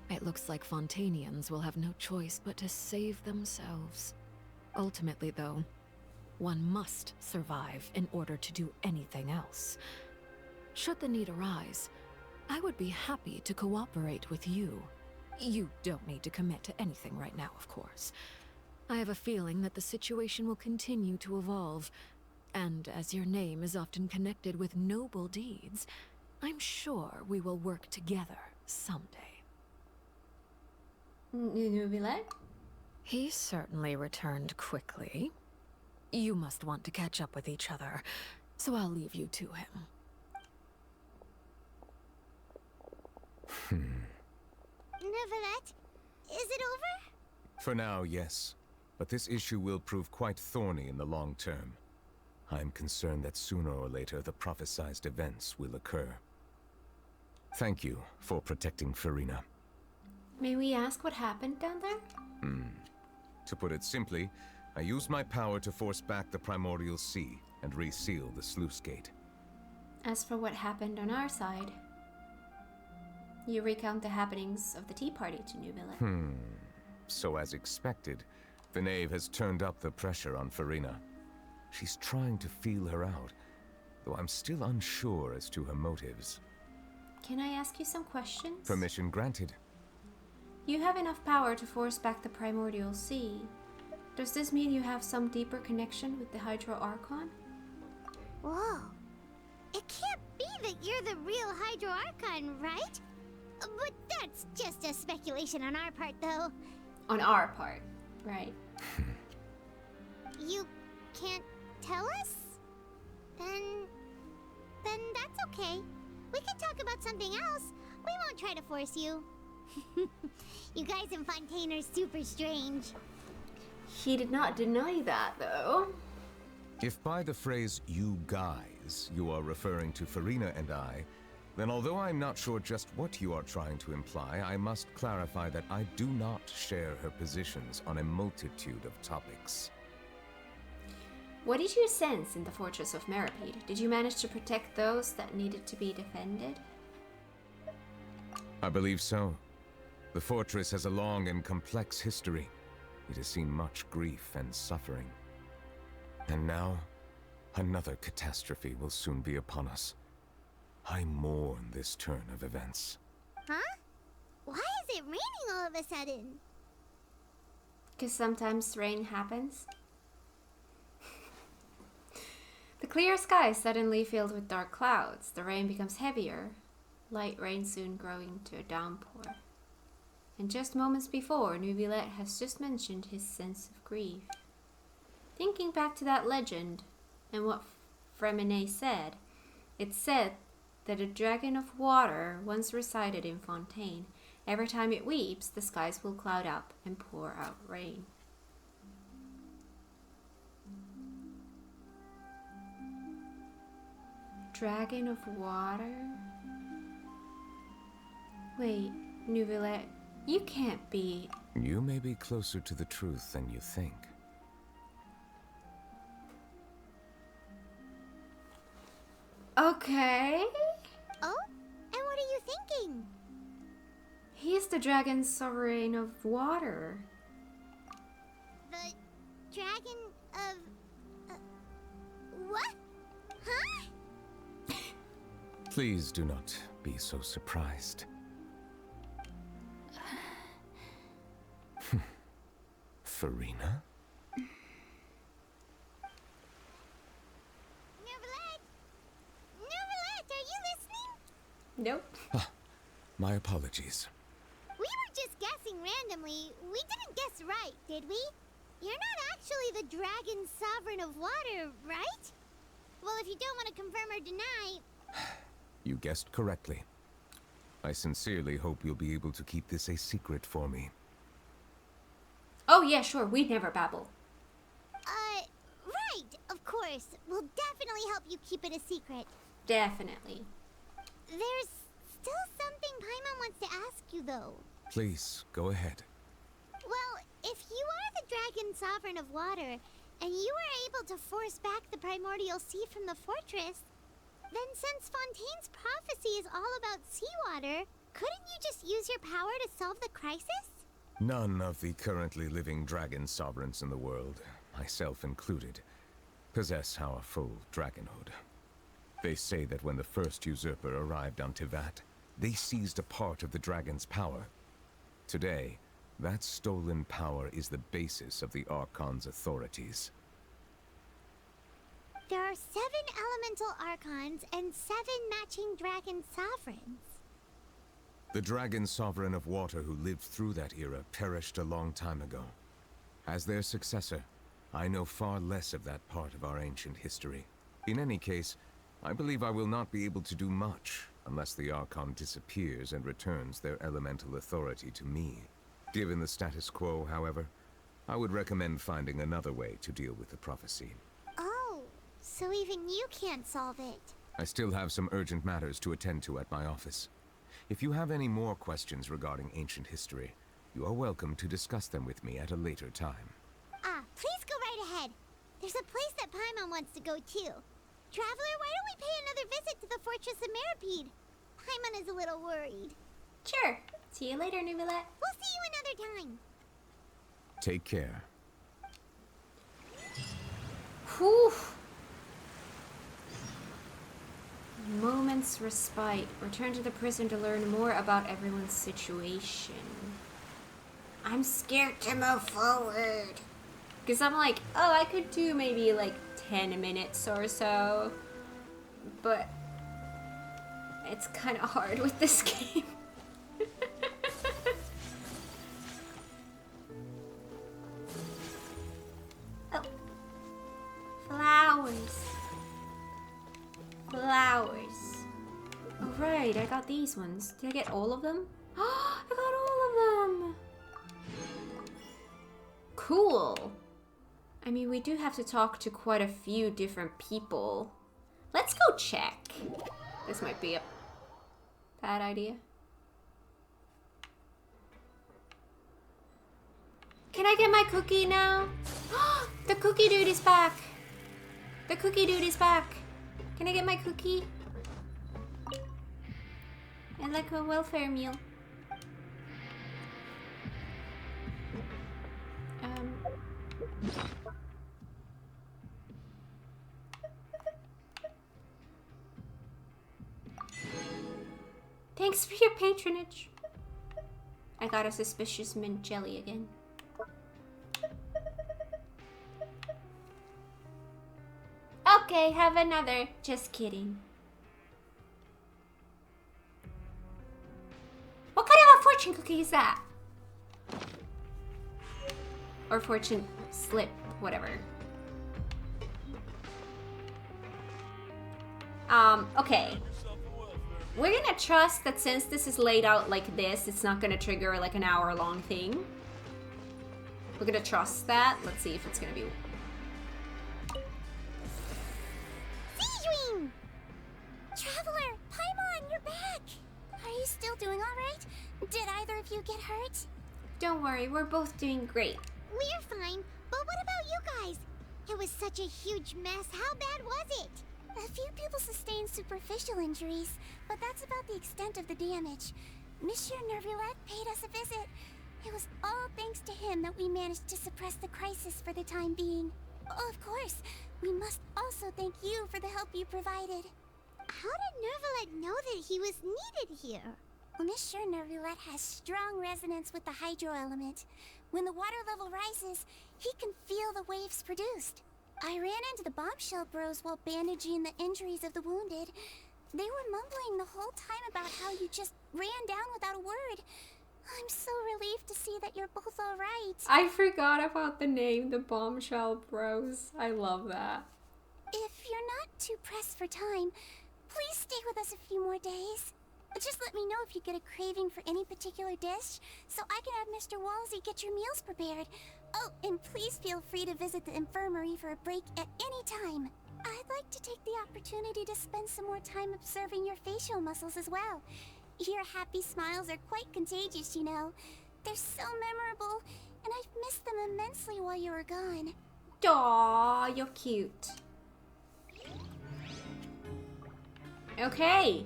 It looks like Fontainians will have no choice but to save themselves. Ultimately, though, One must survive in order to do anything else. Should the need arise, I would be happy to cooperate with you. You don't need to commit to anything right now, of course. I have a feeling that the situation will continue to evolve, and as your name is often connected with noble deeds, I'm sure we will work together someday. Neuvillette? He certainly returned quickly. You must want to catch up with each other, so I'll leave you to him. Neuvillette, is it over? For now, yes. But this issue will prove quite thorny in the long term. I'm concerned that sooner or later the prophesized events will occur. Thank you for protecting Furina. May we ask what happened down there? To put it simply, I used my power to force back the Primordial Sea and reseal the sluice gate. As for what happened on our side, you recount the happenings of the tea party to Neuvillette. So as expected, the knave has turned up the pressure on Furina. She's trying to feel her out, though I'm still unsure as to her motives. Can I ask you some questions? Permission granted. You have enough power to force back the Primordial Sea. Does this mean you have some deeper connection with the Hydro Archon? Whoa. It can't be that you're the real Hydro Archon, right? But that's just a speculation on our part, though. On our part, right. You can't tell us? Then that's okay. We can talk about something else. We won't try to force you. You guys in Fontaine are super strange. He did not deny that, though. If by the phrase "you guys" you are referring to Furina and I, then although I'm not sure just what you are trying to imply, I must clarify that I do not share her positions on a multitude of topics. What did you sense in the Fortress of Meripede? Did you manage to protect those that needed to be defended? I believe so. The fortress has a long and complex history. It has seen much grief and suffering. And now, another catastrophe will soon be upon us. I mourn this turn of events. Huh? Why is it raining all of a sudden? Because sometimes rain happens. The clear sky suddenly filled with dark clouds. The rain becomes heavier, light rain soon growing to a downpour. And just moments before, Neuvillette has just mentioned his sense of grief. Thinking back to that legend and what Freminet said, it said that a dragon of water once resided in Fontaine. Every time it weeps, the skies will cloud up and pour out rain. Dragon of water? Wait, Neuvillette, you can't be... You may be closer to the truth than you think. Okay. Oh? And what are you thinking? He's the dragon sovereign of water. The dragon of... what? Huh? Please do not be so surprised. Furina? Neuvillette! Neuvillette, are you listening? Nope. My apologies. We were just guessing randomly. We didn't guess right, did we? You're not actually the dragon sovereign of water, right? Well, if you don't want to confirm or deny... You guessed correctly. I sincerely hope you'll be able to keep this a secret for me. Oh yeah, sure, we never babble. Right, of course. We'll definitely help you keep it a secret. Definitely. There's still something Paimon wants to ask you, though. Please, go ahead. Well, if you are the dragon sovereign of water, and you were able to force back the primordial sea from the fortress, then since Fontaine's prophecy is all about seawater, couldn't you just use your power to solve the crisis? None of the currently living dragon sovereigns in the world, myself included, possess our full dragonhood. They say that when the first usurper arrived on Tevat, they seized a part of the dragon's power. Today, that stolen power is the basis of the Archon's authorities. There are 7 elemental archons and 7 matching dragon sovereigns. The dragon sovereign of water who lived through that era perished a long time ago. As their successor, I know far less of that part of our ancient history. In any case, I believe I will not be able to do much unless the Archon disappears and returns their elemental authority to me. Given the status quo, however, I would recommend finding another way to deal with the prophecy. Oh, so even you can't solve it. I still have some urgent matters to attend to at my office. If you have any more questions regarding ancient history, you are welcome to discuss them with me at a later time. Please go right ahead. There's a place that Paimon wants to go too. Traveler, why don't we pay another visit to the Fortress of Meripede? Paimon is a little worried. Sure. See you later, Neuvillette. We'll see you another time. Take care. Whew. Moment's respite. Return to the prison to learn more about everyone's situation. I'm scared to move forward. Because I'm like, oh, I could do maybe like 10 minutes or so. But it's kind of hard with this game. Oh. Flowers. Flowers. Oh, right, I got these ones. Did I get all of them? Oh, I got all of them! Cool. I mean, we do have to talk to quite a few different people. Let's go check. This might be a bad idea. Can I get my cookie now? The cookie dude is back. The cookie dude is back. Can I get my cookie? And like a welfare meal. Thanks for your patronage. I got a suspicious mint jelly again. Okay, have another. Just kidding. What kind of a fortune cookie is that? Or fortune slip, whatever. Okay. We're gonna trust that since this is laid out like this, it's not gonna trigger like an hour-long thing. We're gonna trust that. Let's see if it's gonna be... Seedream! Traveler, Paimon, you're back! Are you still doing alright? Did either of you get hurt? Don't worry, we're both doing great. We're fine, but what about you guys? It was such a huge mess. How bad was it? A few people sustained superficial injuries, but that's about the extent of the damage. Monsieur Neuvillette paid us a visit. It was all thanks to him that we managed to suppress the crisis for the time being. Of course, we must also thank you for the help you provided. How did Neuvillette know that he was needed here? Well, Monsieur Neuvillette has strong resonance with the hydro element. When the water level rises, he can feel the waves produced. I ran into the bombshell bros while bandaging the injuries of the wounded. They were mumbling the whole time about how you just ran down without a word. I'm so relieved to see that you're both alright. I forgot about the name, the Bombshell Bros. I love that. If you're not too pressed for time, please stay with us a few more days. Just let me know if you get a craving for any particular dish, so I can have Mr. Walsey get your meals prepared. Oh, and please feel free to visit the infirmary for a break at any time. I'd like to take the opportunity to spend some more time observing your facial muscles as well. Your happy smiles are quite contagious, you know. They're so memorable, and I've missed them immensely while you were gone. Aww, you're cute. Okay.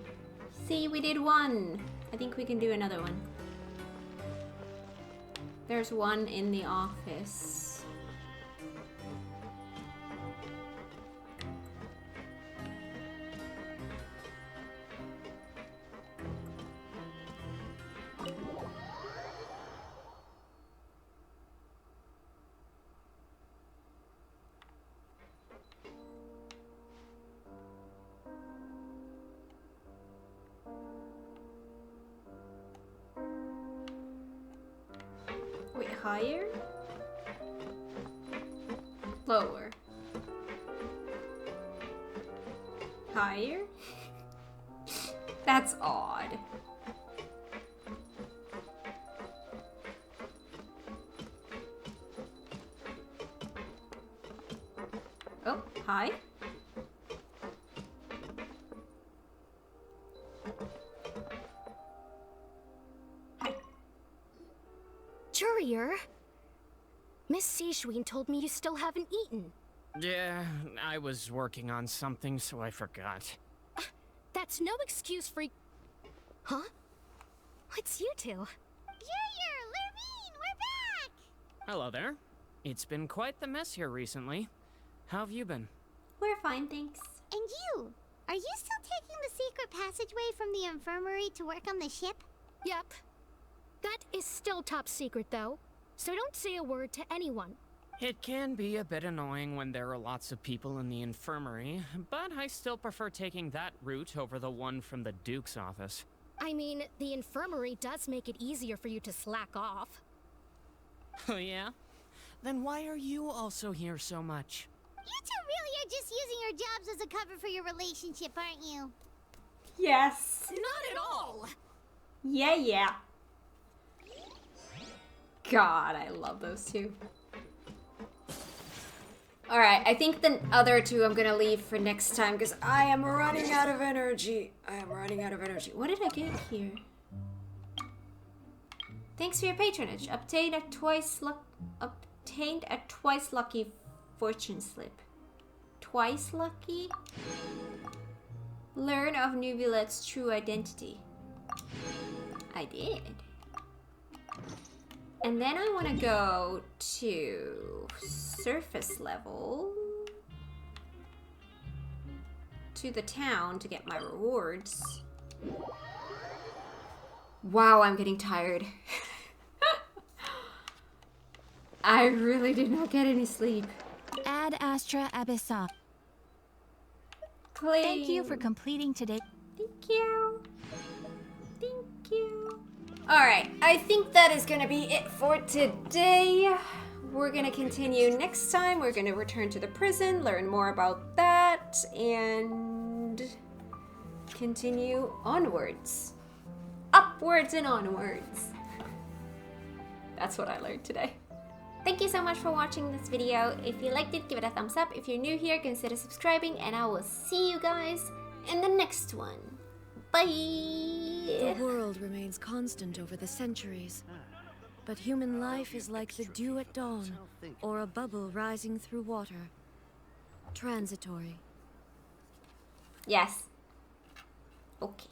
See, we did one. I think we can do another one. There's one in the office. higher? Lower? Higher? That's odd. Oh, hi. Courier, Miss Seishween told me you still haven't eaten. Yeah, I was working on something, so I forgot. That's no excuse for... Huh? It's you two. Courier, Lurvine, we're back! Hello there. It's been quite the mess here recently. How have you been? We're fine, thanks. And you? Are you still taking the secret passageway from the infirmary to work on the ship? Yep. That is still top secret, though. So don't say a word to anyone. It can be a bit annoying when there are lots of people in the infirmary, but I still prefer taking that route over the one from the Duke's office. I mean, the infirmary does make it easier for you to slack off. Oh yeah? Then why are you also here so much? You two really are just using your jobs as a cover for your relationship, aren't you? Yes. Not at all! Yeah, yeah. God, I love those two. Alright, I think the other two I'm gonna leave for next time because I am running out of energy. What did I get here? Thanks for your patronage. Obtained a twice lucky fortune slip. Twice lucky? Learn of Neuvillette's true identity. I did. And then I want to go to surface level to the town to get my rewards. Wow, I'm getting tired. I really did not get any sleep. Ad Astra Abyssa. Please. Thank you for completing today. Thank you. Thank you. Alright, I think that is gonna be it for today. We're gonna continue next time. We're gonna return to the prison, learn more about that, and continue onwards. Upwards and onwards. That's what I learned today. Thank you so much for watching this video. If you liked it, give it a thumbs up. If you're new here, consider subscribing, and I will see you guys in the next one. Bye! The world remains constant over the centuries, but human life is like the dew at dawn, or a bubble rising through water. Transitory. Yes. Okay.